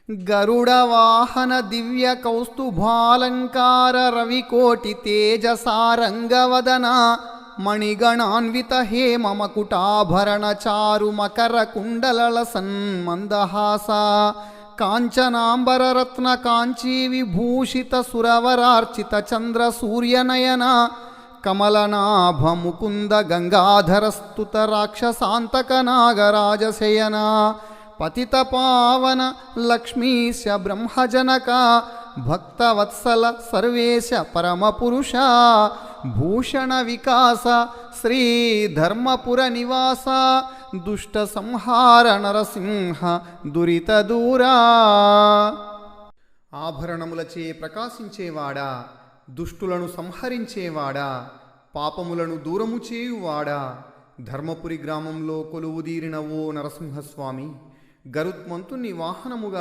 గరుడ వాహన దివ్య కౌస్తుభాలంకార రవికోటి తేజసారంగవదన మణిగణాన్విత హేమ మకుటాభరణ చారు మకర కుండలల సన్మందహాస కాంచనాంబర రత్న కాంచీ విభూషిత సురవరార్చిత చంద్ర సూర్యనయన కమలనాభ ముకుంద గంగాధరస్తుత రాక్షసాంతక నాగరాజశయన పతిత పావన లక్ష్మీశ బ్రహ్మజనక భక్తవత్సల సర్వేశ పరమపురుష భూషణ వికాస శ్రీ ధర్మపుర నివాస దుష్ట సంహార నరసింహ దురిత దూరా. ఆభరణములచే ప్రకాశించేవాడా, దుష్టులను సంహరించేవాడా, పాపములను దూరము చేయువాడా, ధర్మపురి గ్రామంలో కొలువుదీరిన ఓ నరసింహస్వామి, గరుత్మంతుని వాహనముగా